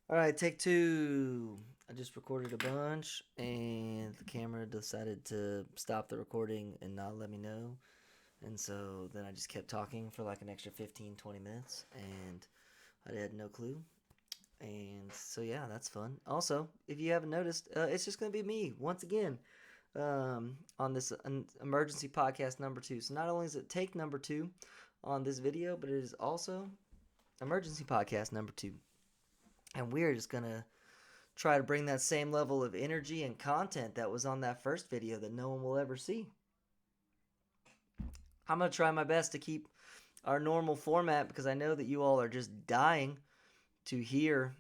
All right, take two. I just recorded a bunch, and the camera decided to stop the recording and not let me know. And so then I just kept talking for like an extra 15, 20 minutes, and I had no clue. And so, yeah, that's fun. Also, if you haven't noticed, it's just going to be me once again on this emergency podcast number two. So, not only is it take number two on this video, but it is also emergency podcast number two. And we're just going to try to bring that same level of energy and content that was on that first video that no one will ever see. I'm going to try my best to keep our normal format because I know that you all are just dying to hear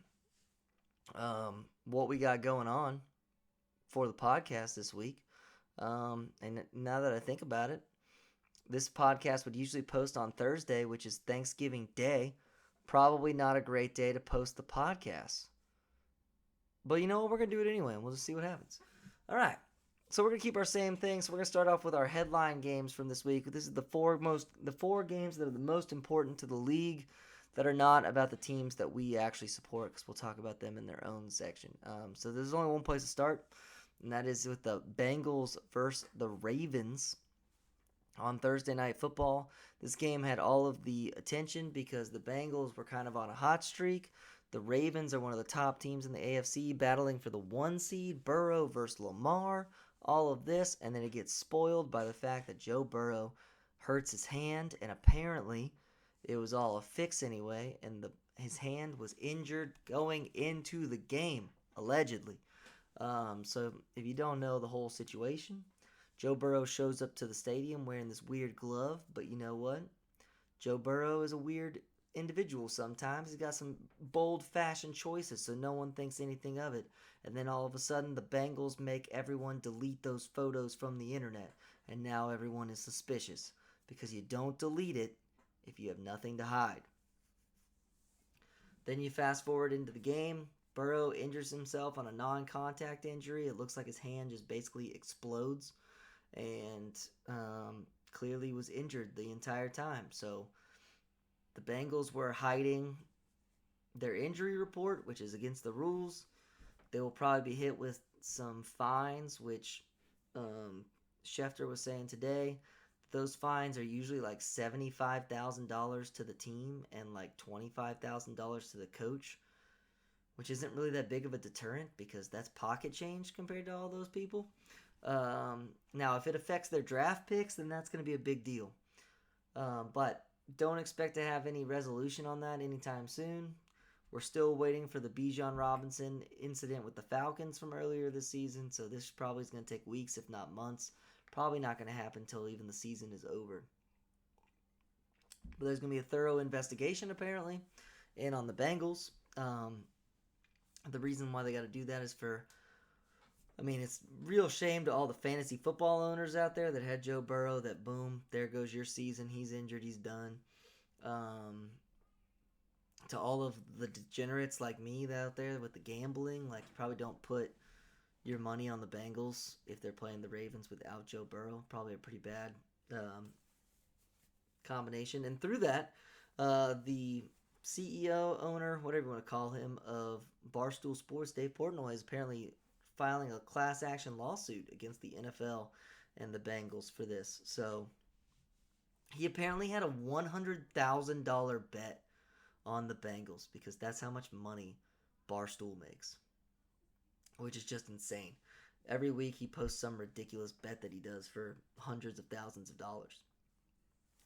what we got going on for the podcast this week. And now that I think about it, this podcast would usually post on Thursday, which is Thanksgiving Day. Probably not a great day to post the podcast. But you know what? We're going to do it anyway, and we'll just see what happens. All right. So we're gonna keep our same thing. So we're gonna start off with our headline games from this week. This is the four games that are the most important to the league that are not about the teams that we actually support, because we'll talk about them in their own section. So there's only one place to start, and that is with the Bengals versus the Ravens on Thursday Night Football. This game had all of the attention because the Bengals were kind of on a hot streak. The Ravens are one of the top teams in the AFC, battling for the one seed. Burrow versus Lamar, all of this, and then it gets spoiled by the fact that Joe Burrow hurts his hand, and apparently it was all a fix anyway, and his hand was injured going into the game, allegedly. So if you don't know the whole situation, Joe Burrow shows up to the stadium wearing this weird glove, but you know what? Joe Burrow is a weird individual sometimes. He's got some bold fashion choices, so no one thinks anything of it. And then all of a sudden, the Bengals make everyone delete those photos from the internet, and now everyone is suspicious because you don't delete it if you have nothing to hide. Then you fast forward into the game. Burrow injures himself on a non contact injury. It looks like his hand just basically explodes and clearly was injured the entire time. So the Bengals were hiding their injury report, which is against the rules. They will probably be hit with some fines, which um, Schefter was saying today. Those fines are usually like $75,000 to the team and like $25,000 to the coach, which isn't really that big of a deterrent because that's pocket change compared to all those people. Now, if it affects their draft picks, then that's going to be a big deal. But don't expect to have any resolution on that anytime soon. We're still waiting for the Bijan Robinson incident with the Falcons from earlier this season, so this probably is going to take weeks, if not months. Probably not going to happen until even the season is over. But there's going to be a thorough investigation, apparently, and on the Bengals. The reason why they got to do that is it's real shame to all the fantasy football owners out there that had Joe Burrow that boom, there goes your season. He's injured, he's done. Um, to all of the degenerates like me out there with the gambling, like you probably don't put your money on the Bengals if they're playing the Ravens without Joe Burrow. Probably a pretty bad combination. And through that, the CEO, owner, whatever you want to call him, of Barstool Sports, Dave Portnoy, is apparently filing a class action lawsuit against the NFL and the Bengals for this. So he apparently had a $100,000 bet on the Bengals because that's how much money Barstool makes, which is just insane. Every week he posts some ridiculous bet that he does for hundreds of thousands of dollars.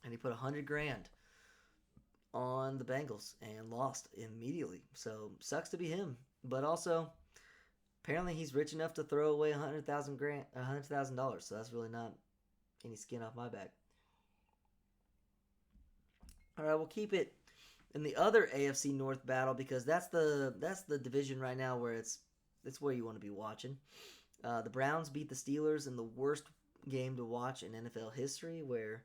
And he put 100 grand on the Bengals and lost immediately. So sucks to be him. But also, apparently he's rich enough to throw away $100,000. So that's really not any skin off my back. All right, we'll keep it in the other AFC North battle because that's the division right now where it's where you want to be watching. The Browns beat the Steelers in the worst game to watch in NFL history, where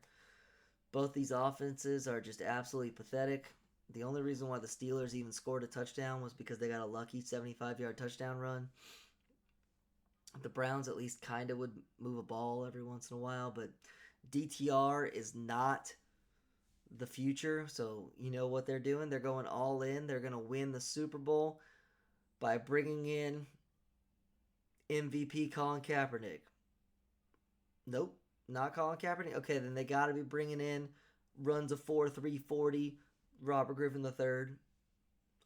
both these offenses are just absolutely pathetic. The only reason why the Steelers even scored a touchdown was because they got a lucky 75-yard touchdown run. The Browns at least kind of would move a ball every once in a while, but DTR is not the future. So you know what they're doing? They're going all in. They're going to win the Super Bowl by bringing in MVP Colin Kaepernick. Nope, not Colin Kaepernick. Okay, then they got to be bringing in runs a 4.340 Robert Griffin III.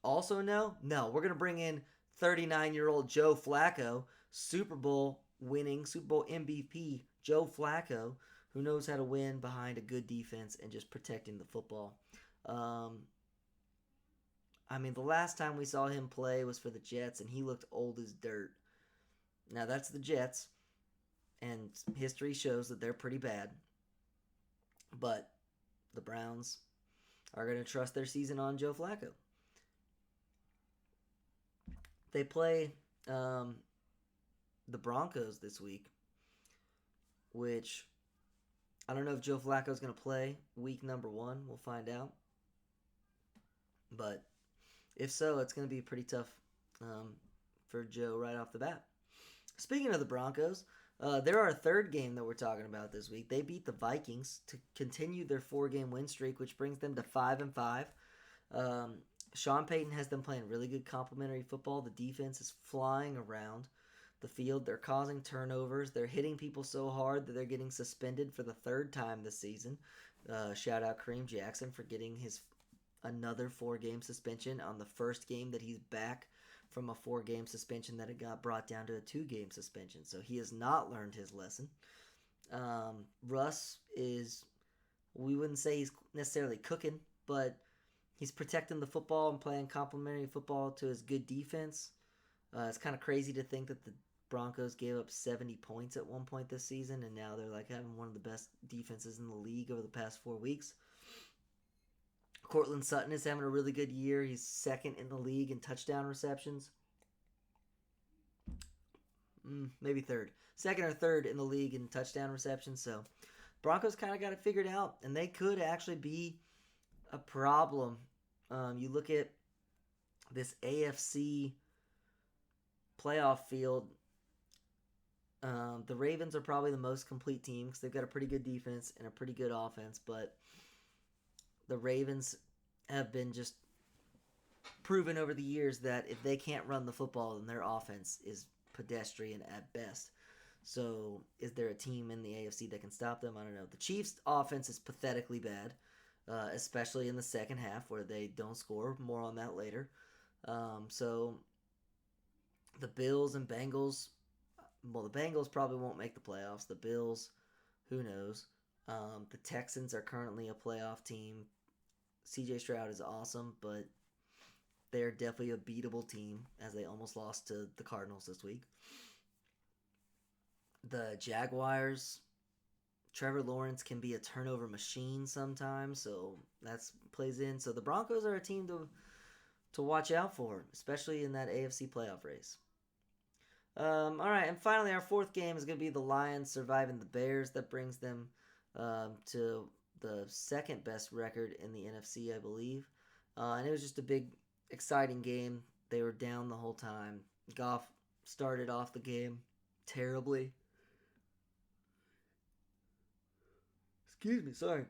Also, no, we're gonna bring in 39-year-old Joe Flacco, Super Bowl winning, Super Bowl MVP Joe Flacco, who knows how to win behind a good defense and just protecting the football. I mean, the last time we saw him play was for the Jets, and he looked old as dirt. Now, that's the Jets, and history shows that they're pretty bad. But the Browns are going to trust their season on Joe Flacco. They play the Broncos this week, which I don't know if Joe Flacco is going to play week number 1. We'll find out. But if so, it's going to be pretty tough for Joe right off the bat. Speaking of the Broncos, they're our third game that we're talking about this week. They beat the Vikings to continue their 4-game win streak, which brings them to 5-5. Sean Payton has them playing really good complementary football. The defense is flying around the field. They're causing turnovers. They're hitting people so hard that they're getting suspended for the 3rd time this season. Shout out Kareem Jackson for getting his another 4-game suspension on the first game that he's back from a 4-game suspension that it got brought down to a 2-game suspension. So he has not learned his lesson. Russ is, we wouldn't say he's necessarily cooking, but he's protecting the football and playing complementary football to his good defense. It's kind of crazy to think that the Broncos gave up 70 points at one point this season, and now they're like having one of the best defenses in the league over the past 4 weeks. Cortland Sutton is having a really good year. He's 2nd in the league in touchdown receptions. Maybe 3rd. 2nd or 3rd in the league in touchdown receptions. So Broncos kind of got it figured out, and they could actually be a problem. You look at this AFC playoff field. The Ravens are probably the most complete team because they've got a pretty good defense and a pretty good offense, but the Ravens have been just proven over the years that if they can't run the football, then their offense is pedestrian at best. So is there a team in the AFC that can stop them? I don't know. The Chiefs' offense is pathetically bad, especially in the second half where they don't score. More on that later. So the Bills and Bengals, well, the Bengals probably won't make the playoffs. The Bills, who knows? The Texans are currently a playoff team. CJ Stroud is awesome, but they're definitely a beatable team as they almost lost to the Cardinals this week. The Jaguars, Trevor Lawrence can be a turnover machine sometimes, so that plays in. So the Broncos are a team to watch out for, especially in that AFC playoff race. All right, and finally our 4th game is going to be the Lions surviving the Bears. That brings them to the 2nd best record in the NFC, I believe. And it was just a big, exciting game. They were down the whole time. Goff started off the game terribly. Excuse me, sorry.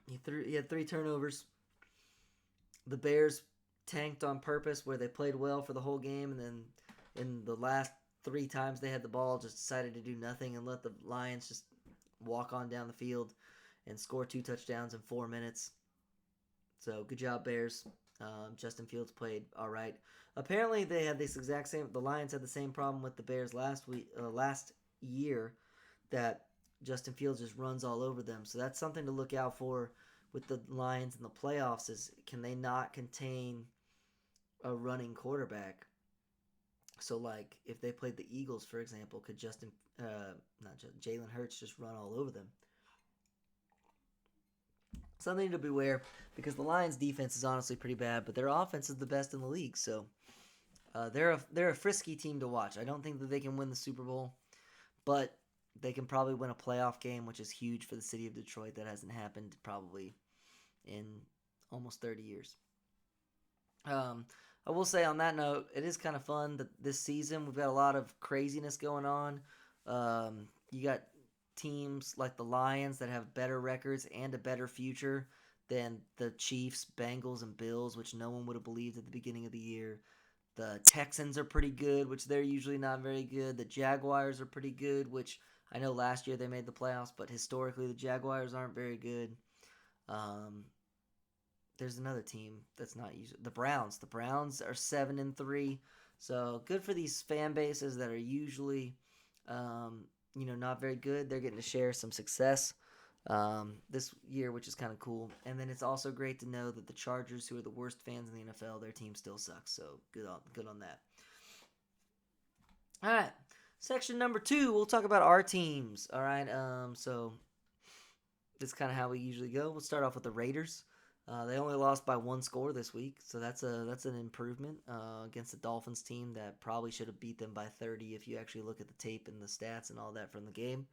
He had 3 turnovers. The Bears tanked on purpose where they played well for the whole game, and then in the last 3 times they had the ball, just decided to do nothing and let the Lions just walk on down the field and score 2 touchdowns in 4 minutes. So good job, Bears. Justin Fields played all right. Apparently they had this exact same. The Lions had the same problem with the Bears last year, that Justin Fields just runs all over them. So that's something to look out for with the Lions in the playoffs. Is can they not contain a running quarterback? So, like, if they played the Eagles, for example, could Jalen Hurts just run all over them? Something to beware, because the Lions' defense is honestly pretty bad, but their offense is the best in the league. So, they're a frisky team to watch. I don't think that they can win the Super Bowl, but they can probably win a playoff game, which is huge for the city of Detroit. That hasn't happened probably in almost 30 years. I will say on that note, it is kind of fun that this season we've got a lot of craziness going on. You got teams like the Lions that have better records and a better future than the Chiefs, Bengals, and Bills, which no one would have believed at the beginning of the year. The Texans are pretty good, which they're usually not very good. The Jaguars are pretty good, which I know last year they made the playoffs, but historically the Jaguars aren't very good. Um, there's another team that's not usually the Browns. The Browns are 7-3, so good for these fan bases that are usually, not very good. They're getting to share some success this year, which is kind of cool. And then it's also great to know that the Chargers, who are the worst fans in the NFL, their team still sucks. So good on that. All right, section number 2, we'll talk about our teams. All right, so this is kind of how we usually go. We'll start off with the Raiders. They only lost by 1 score this week, so that's an improvement against the Dolphins team that probably should have beat them by 30 if you actually look at the tape and the stats and all that from the game.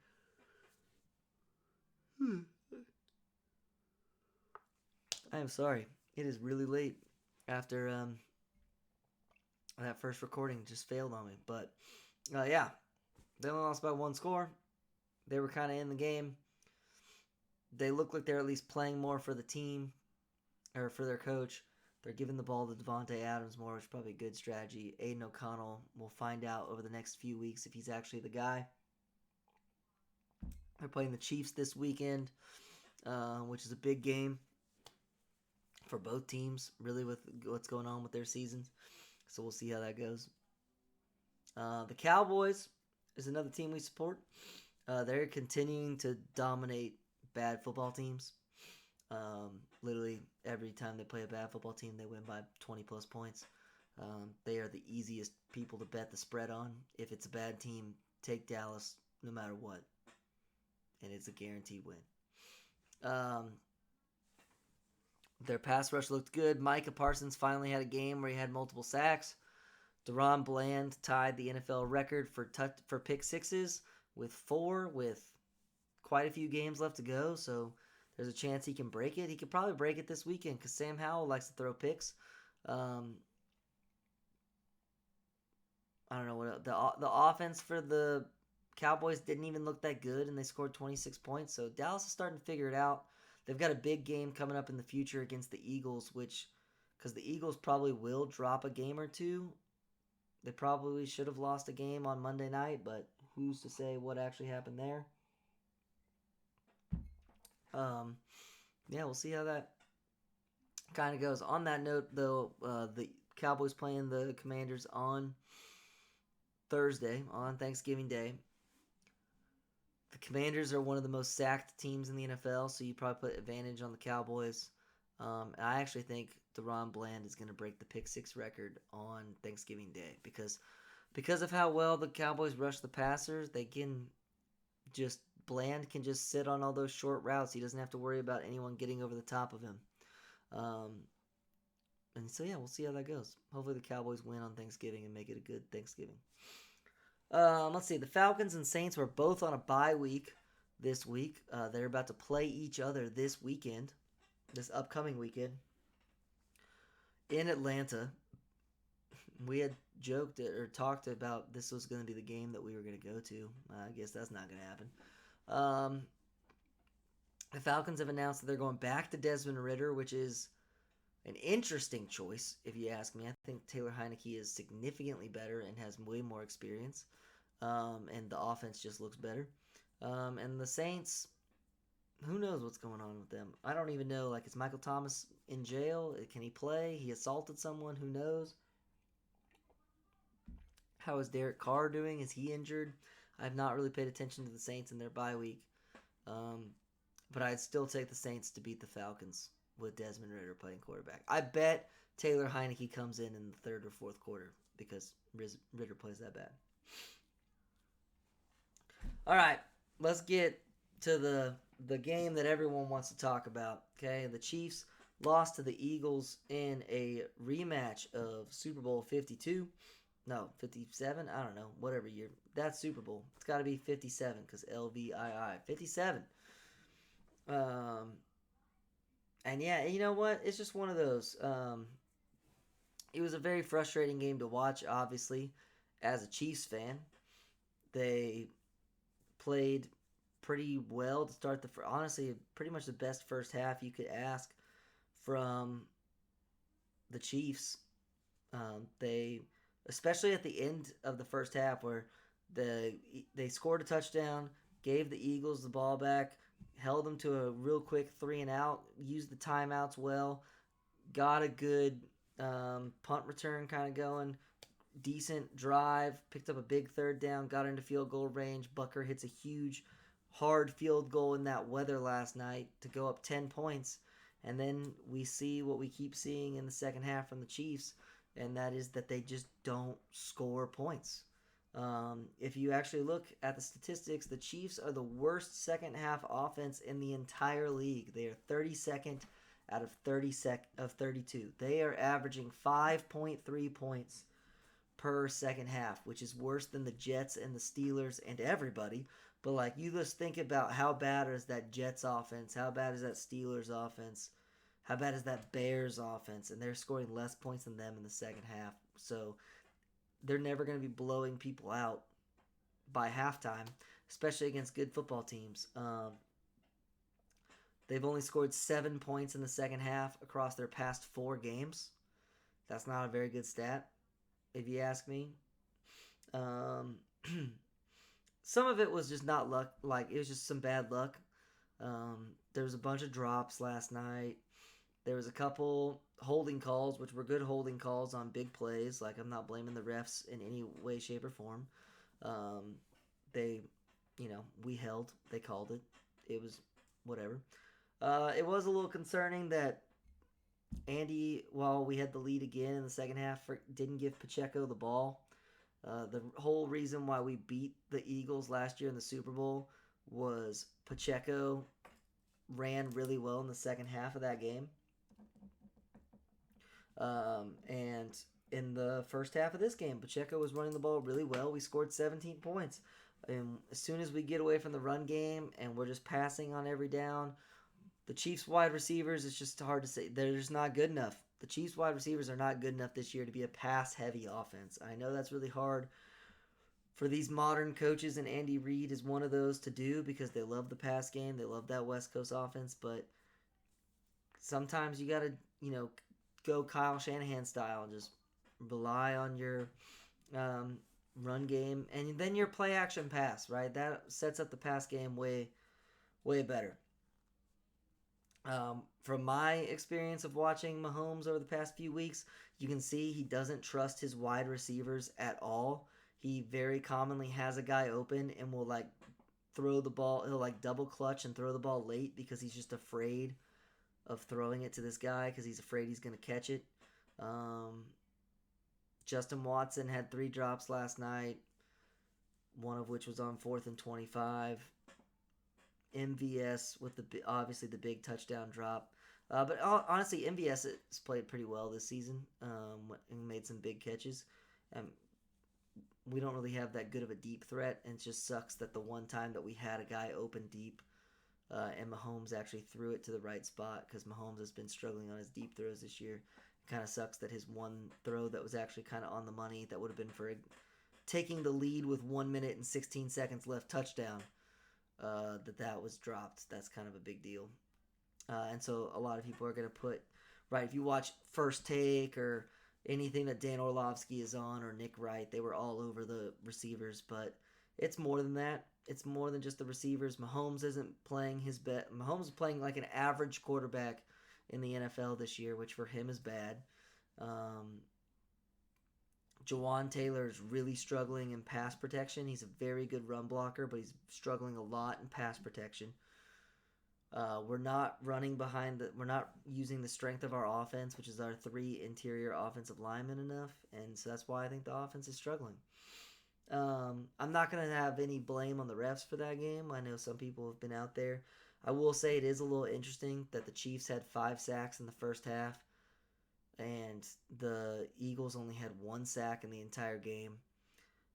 I am sorry. It is really late after that first recording just failed on me. But yeah, they only lost by 1 score. They were kind of in the game. They look like they're at least playing more for the team or for their coach. They're giving the ball to Devontae Adams more, which is probably a good strategy. Aiden O'Connell, we'll find out over the next few weeks if he's actually the guy. They're playing the Chiefs this weekend, which is a big game for both teams, really, with what's going on with their seasons. So we'll see how that goes. The Cowboys is another team we support. They're continuing to dominate bad football teams. Literally every time they play a bad football team, they win by 20 plus points. They are the easiest people to bet the spread on. If it's a bad team, take Dallas no matter what, and it's a guaranteed win. Their pass rush looked good. Micah Parsons finally had a game where he had multiple sacks. Deron Bland tied the NFL record for pick sixes with 4 with quite a few games left to go, so there's a chance he can break it. He could probably break it this weekend because Sam Howell likes to throw picks. I don't know what the offense for the Cowboys didn't even look that good, and they scored 26 points. So Dallas is starting to figure it out. They've got a big game coming up in the future against the Eagles, because the Eagles probably will drop a game or two. They probably should have lost a game on Monday night, but who's to say what actually happened there? Yeah, we'll see how that kind of goes. On that note, though, the Cowboys playing the Commanders on Thursday, on Thanksgiving Day. The Commanders are one of the most sacked teams in the NFL, so you probably put advantage on the Cowboys. I actually think Deron Bland is going to break the pick six record on Thanksgiving Day because of how well the Cowboys rush the passers. Bland can just sit on all those short routes. He doesn't have to worry about anyone getting over the top of him. And so, yeah, we'll see how that goes. Hopefully the Cowboys win on Thanksgiving and make it a good Thanksgiving. Let's see. The Falcons and Saints were both on a bye week this week. They're about to play each other this upcoming weekend, in Atlanta. We had joked or talked about this was going to be the game that we were going to go to. I guess that's not going to happen. The Falcons have announced that they're going back to Desmond Ridder, which is an interesting choice, if you ask me. I think Taylor Heineke is significantly better and has way more experience, and the offense just looks better. And the Saints, who knows what's going on with them? I don't even know. Is Michael Thomas in jail? Can he play? He assaulted someone. Who knows? How is Derek Carr doing? Is he injured? I have not really paid attention to the Saints in their bye week. But I'd still take the Saints to beat the Falcons with Desmond Ridder playing quarterback. I bet Taylor Heineke comes in the third or fourth quarter because Ridder plays that bad. All right, let's get to the game that everyone wants to talk about. Okay, the Chiefs lost to the Eagles in a rematch of Super Bowl 52. No, 57? I don't know. Whatever year. That's Super Bowl. It's got to be 57 because LVII. 57. And yeah, you know what? It's just one of those. It was a very frustrating game to watch, obviously, as a Chiefs fan. They played pretty well to start honestly, pretty much the best first half you could ask from the Chiefs. They, especially at the end of the first half, where they scored a touchdown, gave the Eagles the ball back, held them to a real quick 3-and-out, used the timeouts well, got a good punt return kind of going, decent drive, picked up a big third down, got into field goal range. Bucker hits a huge, hard field goal in that weather last night to go up 10 points. And then we see what we keep seeing in the second half from the Chiefs, and that is that they just don't score points. If you actually look at the statistics, the Chiefs are the worst second half offense in the entire league. They are 32nd out of 32. They are averaging 5.3 points per second half, which is worse than the Jets and the Steelers and everybody. But like, you just think about how bad is that Jets offense, how bad is that Steelers offense, how bad is that Bears offense, and they're scoring less points than them in the second half. So they're never going to be blowing people out by halftime, especially against good football teams. They've only scored 7 points in the second half across their past 4 games. That's not a very good stat, if you ask me. Some of it was just not luck. Like, it was just some bad luck. There was a bunch of drops last night. There was a couple holding calls, which were good holding calls on big plays. Like, I'm not blaming the refs in any way, shape, or form. We held. They called it. It was whatever. It was a little concerning that Andy, while we had the lead again in the second half, didn't give Pacheco the ball. The whole reason why we beat the Eagles last year in the Super Bowl was Pacheco ran really well in the second half of that game. And in the first half of this game, Pacheco was running the ball really well. We scored 17 points. And as soon as we get away from the run game and we're just passing on every down, the Chiefs wide receivers, it's just hard to say. They're just not good enough. The Chiefs wide receivers are not good enough this year to be a pass-heavy offense. I know that's really hard for these modern coaches, and Andy Reid is one of those to do because they love the pass game. They love that West Coast offense, but sometimes you got to, go Kyle Shanahan style and just rely on your run game, and then your play-action pass, right? That sets up the pass game way, way better. From my experience of watching Mahomes over the past few weeks, you can see he doesn't trust his wide receivers at all. He very commonly has a guy open and will throw the ball. He'll double clutch and throw the ball late because he's just afraid of throwing it to this guy because he's afraid he's going to catch it. Justin Watson had 3 drops last night, one of which was on 4th and 25. MVS with obviously the big touchdown drop. But honestly, MVS has played pretty well this season and made some big catches. We don't really have that good of a deep threat, and it just sucks that the one time that we had a guy open deep and Mahomes actually threw it to the right spot, because Mahomes has been struggling on his deep throws this year. It kind of sucks that his one throw that was actually kind of on the money, that would have been for taking the lead with 1 minute and 16 seconds left touchdown, that was dropped. That's kind of a big deal. And so a lot of people are going to put, right, if you watch First Take or anything that Dan Orlovsky is on, or Nick Wright, they were all over the receivers, but it's more than that. It's more than just the receivers. Mahomes isn't playing his best. Mahomes is playing like an average quarterback in the NFL this year, which for him is bad. Jawan Taylor is really struggling in pass protection. He's a very good run blocker, but he's struggling a lot in pass protection. We're not running behind we're not using the strength of our offense, which is our 3 interior offensive linemen, enough, and so that's why I think the offense is struggling. I'm not going to have any blame on the refs for that game. I know some people have been out there. I will say it is a little interesting that the Chiefs had 5 sacks in the first half, and the Eagles only had 1 sack in the entire game.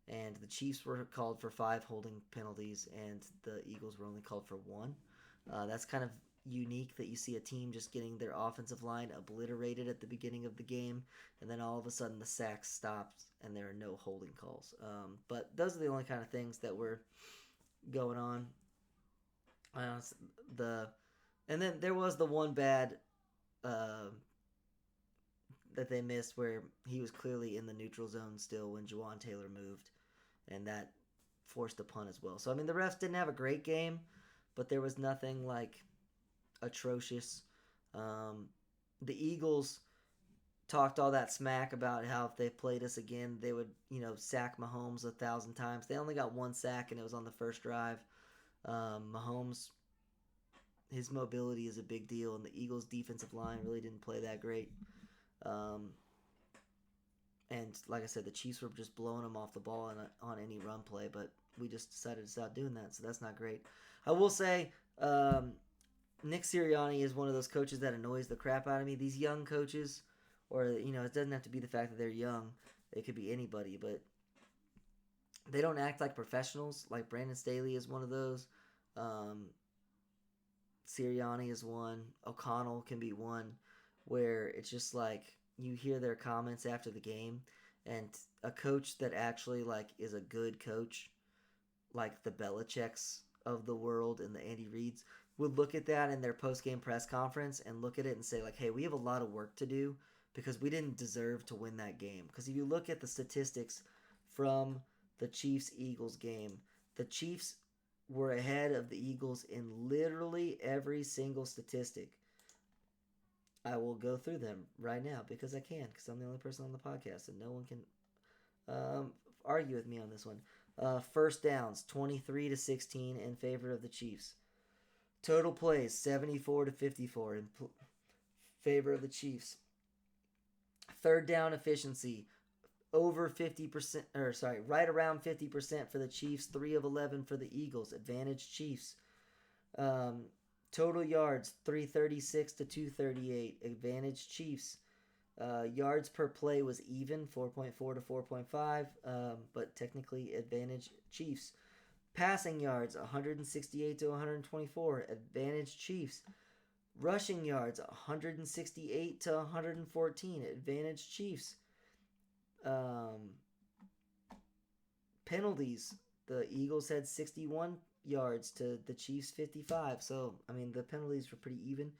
And the Chiefs were called for 5 holding penalties, and the Eagles were only called for 1. That's kind of unique that you see a team just getting their offensive line obliterated at the beginning of the game, and then all of a sudden the sacks stopped and there are no holding calls. But those are the only kind of things that were going on. And then there was the one bad uh, that they missed where he was clearly in the neutral zone still when Juwan Taylor moved, and that forced a punt as well. So I mean, the refs didn't have a great game, but there was nothing like atrocious. Um, the Eagles talked all that smack about how if they played us again, they would, sack Mahomes 1,000 times. They only got one sack, and it was on the first drive. Mahomes, his mobility is a big deal, and the Eagles' defensive line really didn't play that great. Um, and like I said, the Chiefs were just blowing them off the ball on any run play, but we just decided to stop doing that, so that's not great. I will say, Nick Sirianni is one of those coaches that annoys the crap out of me. These young coaches, or it doesn't have to be the fact that they're young. It could be anybody, but they don't act like professionals. Like Brandon Staley is one of those. Sirianni is one. O'Connell can be one, where it's just like you hear their comments after the game, and a coach that actually like is a good coach, like the Belichick's of the world and the Andy Reids, would look at that in their post-game press conference and look at it and say like, hey, we have a lot of work to do because we didn't deserve to win that game. Because if you look at the statistics from the Chiefs-Eagles game, the Chiefs were ahead of the Eagles in literally every single statistic. I will go through them right now because I can, because I'm the only person on the podcast and no one can argue with me on this one. First downs, 23-16 in favor of the Chiefs. Total plays, 74-54 in favor of the Chiefs. Third down efficiency, over 50%, right around 50% for the Chiefs, 3 of 11 for the Eagles, advantage Chiefs. Total yards, 336-238, advantage Chiefs. Yards per play was even, 4.4 to 4.5, but technically advantage Chiefs. Passing yards, 168 to 124, advantage Chiefs. Rushing yards, 168 to 114, advantage Chiefs. Penalties, the Eagles had 61 yards to the Chiefs 55. So, I mean, the penalties were pretty even.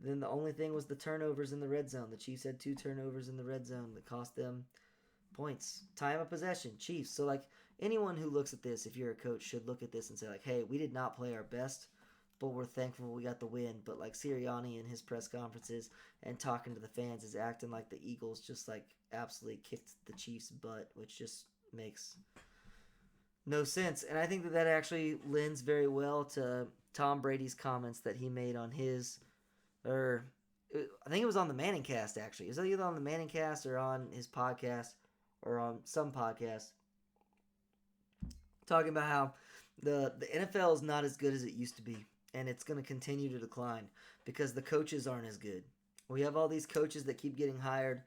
Then the only thing was the turnovers in the red zone. The Chiefs had 2 turnovers in the red zone that cost them points. Time of possession, Chiefs. So, like, anyone who looks at this, if you're a coach, should look at this and say, like, hey, we did not play our best, but we're thankful we got the win. But, like, Sirianni in his press conferences and talking to the fans is acting like the Eagles just, like, absolutely kicked the Chiefs' butt, which just makes no sense. And I think that actually lends very well to Tom Brady's comments that he made on I think it was on the Manning Cast, actually. It was either on the Manning Cast or on his podcast or on some podcast, talking about how the NFL is not as good as it used to be, and it's going to continue to decline because the coaches aren't as good. We have all these coaches that keep getting hired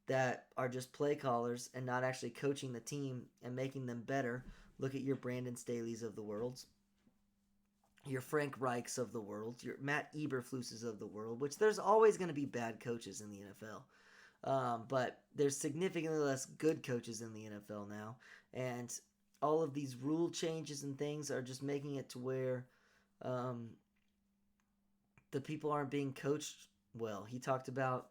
that are just play callers and not actually coaching the team and making them better. Look at your Brandon Staley's of the world, your Frank Reichs of the world, your Matt Eberflus's of the world, which there's always going to be bad coaches in the NFL. But there's significantly less good coaches in the NFL now. And all of these rule changes and things are just making it to where the people aren't being coached well. He talked about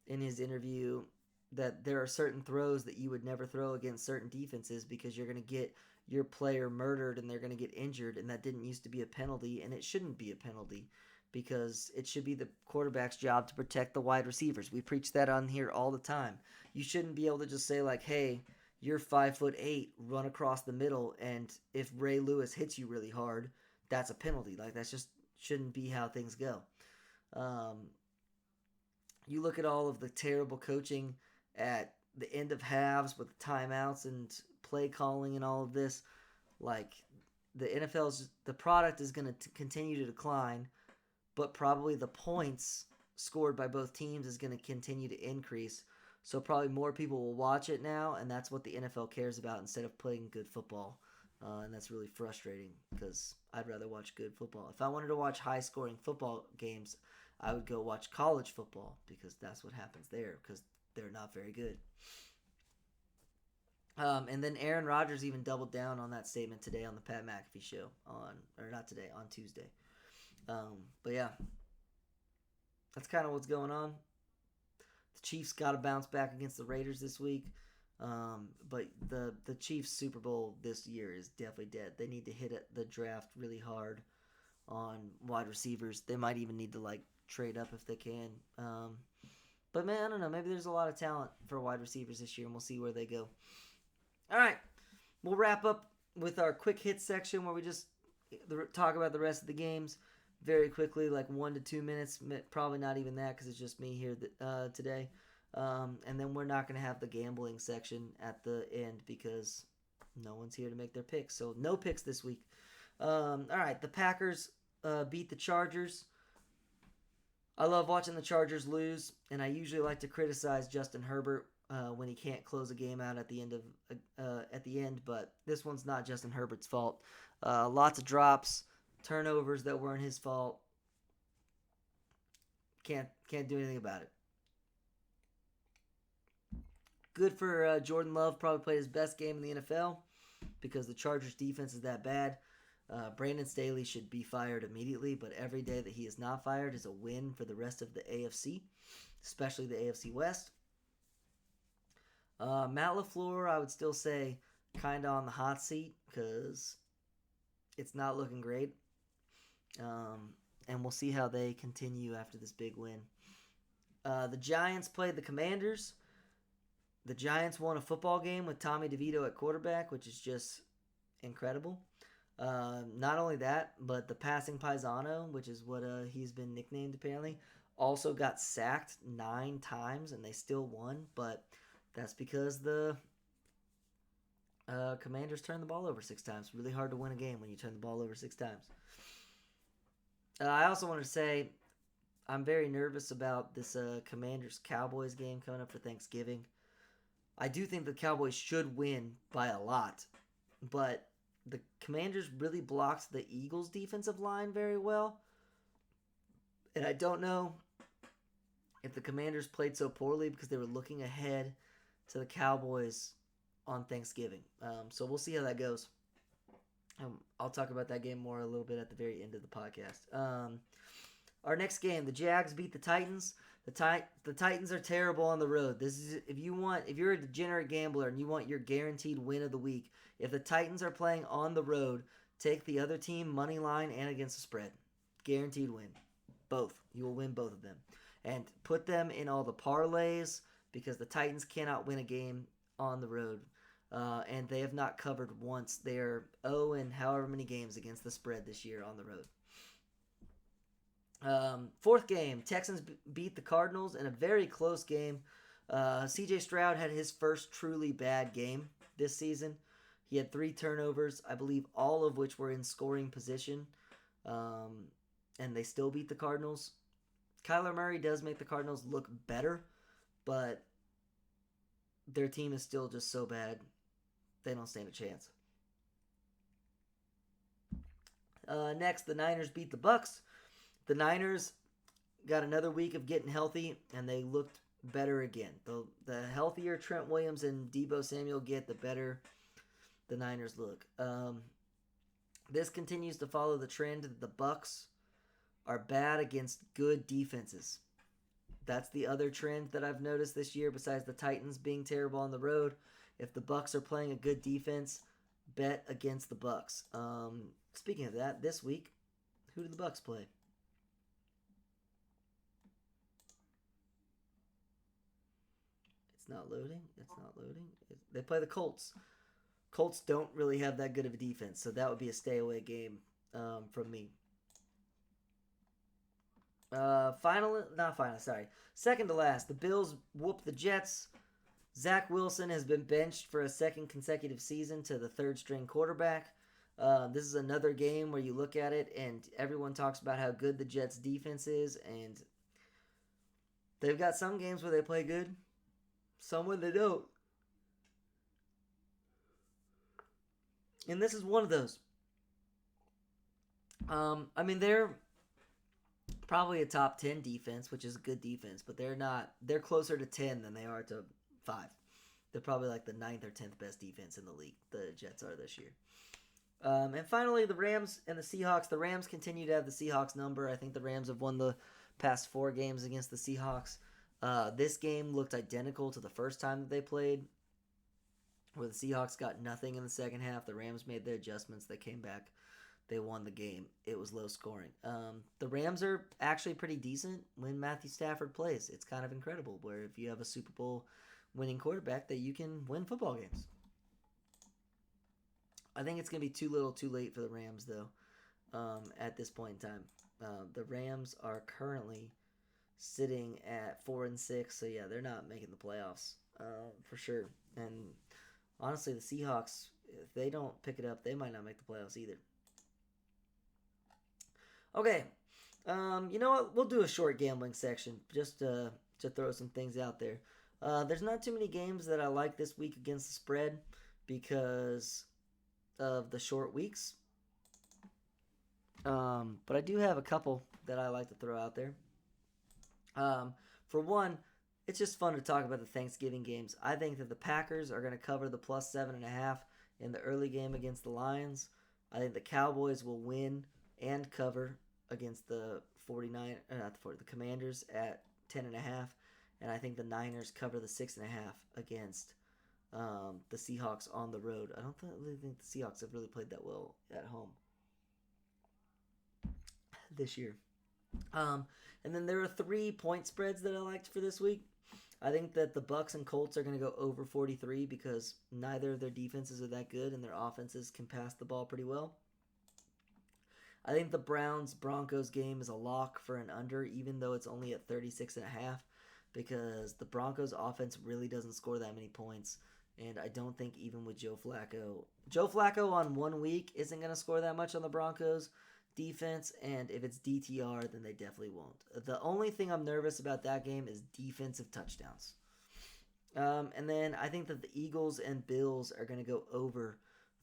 in his interview that there are certain throws that you would never throw against certain defenses because you're going to get your player murdered and they're going to get injured, and that didn't used to be a penalty, and it shouldn't be a penalty because it should be the quarterback's job to protect the wide receivers. We preach that on here all the time. You shouldn't be able to just say like, hey, you're 5'8", run across the middle, and if Ray Lewis hits you really hard, that's a penalty. Like, that's just shouldn't be how things go. You look at all of the terrible coaching at the end of halves with timeouts and play calling and all of this, like the NFL's the product is going to continue to decline, but probably the points scored by both teams is going to continue to increase. So probably more people will watch it now, and that's what the NFL cares about instead of playing good football. And that's really frustrating because I'd rather watch good football. If I wanted to watch high-scoring football games, I would go watch college football because that's what happens there because they're not very good. And then Aaron Rodgers even doubled down on that statement today on the Pat McAfee show on Tuesday. But yeah, That's kind of what's going on. The Chiefs got to bounce back against the Raiders this week. But the Chiefs Super Bowl this year is definitely dead. They need to hit the draft really hard on wide receivers. They might even need to trade up if they can. But man, I don't know. Maybe there's a lot of talent for wide receivers this year, and we'll see where they go. All right, we'll wrap up with our quick hits section where we just talk about the rest of the games very quickly, like 1 to 2 minutes. Probably not even that because it's just me here today. And then we're not going to have the gambling section at the end because no one's here to make their picks. So no picks this week. All right, the Packers beat the Chargers. I love watching the Chargers lose, and I usually like to criticize Justin Herbert when he can't close a game out at the end. But this one's not Justin Herbert's fault. Lots of drops, turnovers that weren't his fault. Can't do anything about it. Good for Jordan Love. Probably played his best game in the NFL because the Chargers defense is that bad. Brandon Staley should be fired immediately, but every day that he is not fired is a win for the rest of the AFC, especially the AFC West. Matt LaFleur, I would still say, kind of on the hot seat because it's not looking great. And we'll see how they continue after this big win. The Giants played the Commanders. The Giants won a football game with Tommy DeVito at quarterback, which is just incredible. Not only that, but the passing Paisano, which is what he's been nicknamed apparently, also got sacked 9 times and they still won. But that's because the Commanders turned the ball over 6 times. Really hard to win a game when you turn the ball over 6 times. I also wanted to say I'm very nervous about this Commanders-Cowboys game coming up for Thanksgiving. I do think the Cowboys should win by a lot, but the Commanders really blocked the Eagles' defensive line very well. And I don't know if the Commanders played so poorly because they were looking ahead to the Cowboys on Thanksgiving. So we'll see how that goes. I'll talk about that game more a little bit at the very end of the podcast. Our next game, the Jags beat the Titans. The Titans are terrible on the road. This is if you're a degenerate gambler and you want your guaranteed win of the week. If the Titans are playing on the road, take the other team money line and against the spread. Guaranteed win. Both. You will win both of them. And put them in all the parlays because the Titans cannot win a game on the road. And they have not covered once. They are 0 in however many games against the spread this year on the road. Fourth game, Texans beat the Cardinals in a very close game. CJ Stroud had his first truly bad game this season. He had 3 turnovers, I believe all of which were in scoring position. And they still beat the Cardinals. Kyler Murray does make the Cardinals look better, but their team is still just so bad, they don't stand a chance. Next, the Niners beat the Bucks. The Niners got another week of getting healthy, and they looked better again. The healthier Trent Williams and Deebo Samuel get, the better the Niners look. This continues to follow the trend that the Bucks are bad against good defenses. That's the other trend that I've noticed this year besides the Titans being terrible on the road. If the Bucks are playing a good defense, bet against the Bucks. Speaking of that, this week, who did the Bucks play? It's not loading. They play the Colts. Colts don't really have that good of a defense, so that would be a stay away game from me. Second to last, the Bills whooped the Jets. Zach Wilson has been benched for a second consecutive season to the third string quarterback. This is another game where you look at it and everyone talks about how good the Jets defense is, and they've got some games where they play good, some where they don't. And this is one of those. They're probably a top 10 defense, which is a good defense, but they're closer to 10 than they are to 5. They're probably like the 9th or 10th best defense in the league, the Jets are this year. And finally, the Rams and the Seahawks. The Rams continue to have the Seahawks number. I think the Rams have won the past 4 games against the Seahawks. This game looked identical to the first time that they played, where the Seahawks got nothing in the second half. The Rams made their adjustments. They came back. They won the game. It was low scoring. The Rams are actually pretty decent when Matthew Stafford plays. It's kind of incredible where if you have a Super Bowl winning quarterback that you can win football games. I think it's going to be too little too late for the Rams, though, at this point in time. The Rams are currently sitting at 4-6, so yeah, they're not making the playoffs for sure. And honestly, the Seahawks, if they don't pick it up, they might not make the playoffs either. Okay, you know what? We'll do a short gambling section just to throw some things out there. There's not too many games that I like this week against the spread because of the short weeks. But I do have a couple that I like to throw out there. For one, it's just fun to talk about the Thanksgiving games. I think that the Packers are going to cover the plus 7.5 in the early game against the Lions. I think the Cowboys will win and cover against the the Commanders at 10.5, and I think the Niners cover the 6.5 against the Seahawks on the road. I don't really think the Seahawks have really played that well at home this year. And then there are 3 point spreads that I liked for this week. I think that the Bucks and Colts are going to go over 43 because neither of their defenses are that good and their offenses can pass the ball pretty well. I think the Browns-Broncos game is a lock for an under, even though it's only at 36.5, because the Broncos offense really doesn't score that many points. And I don't think even with Joe Flacco on 1 week isn't going to score that much on the Broncos defense, and if it's DTR, then they definitely won't. The only thing I'm nervous about that game is defensive touchdowns. And then I think that the Eagles and Bills are going to go over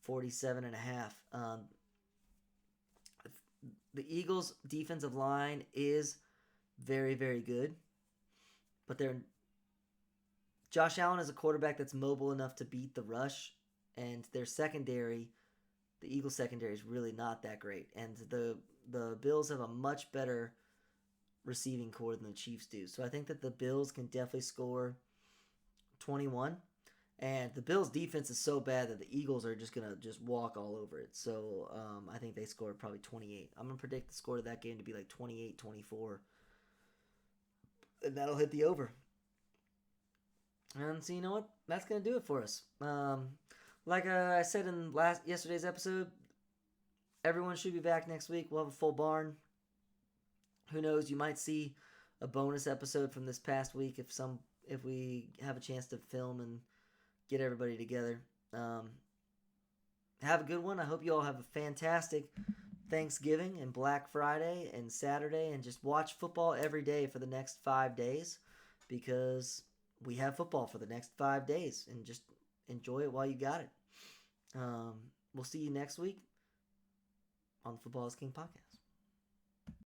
47.5. The Eagles' defensive line is very, very good, but Josh Allen is a quarterback that's mobile enough to beat the rush, and their secondary, the Eagles' secondary, is really not that great. And the Bills have a much better receiving core than the Chiefs do. So I think that the Bills can definitely score 21. And the Bills' defense is so bad that the Eagles are just going to just walk all over it. So I think they score probably 28. I'm going to predict the score of that game to be like 28-24. And that'll hit the over. And so you know what? That's going to do it for us. Like I said in yesterday's episode, everyone should be back next week. We'll have a full barn. Who knows? You might see a bonus episode from this past week if we have a chance to film and get everybody together. Have a good one. I hope you all have a fantastic Thanksgiving and Black Friday and Saturday, and just watch football every day for the next 5 days, because we have football for the next 5 days, and just enjoy it while you got it. We'll see you next week on the Football is King podcast.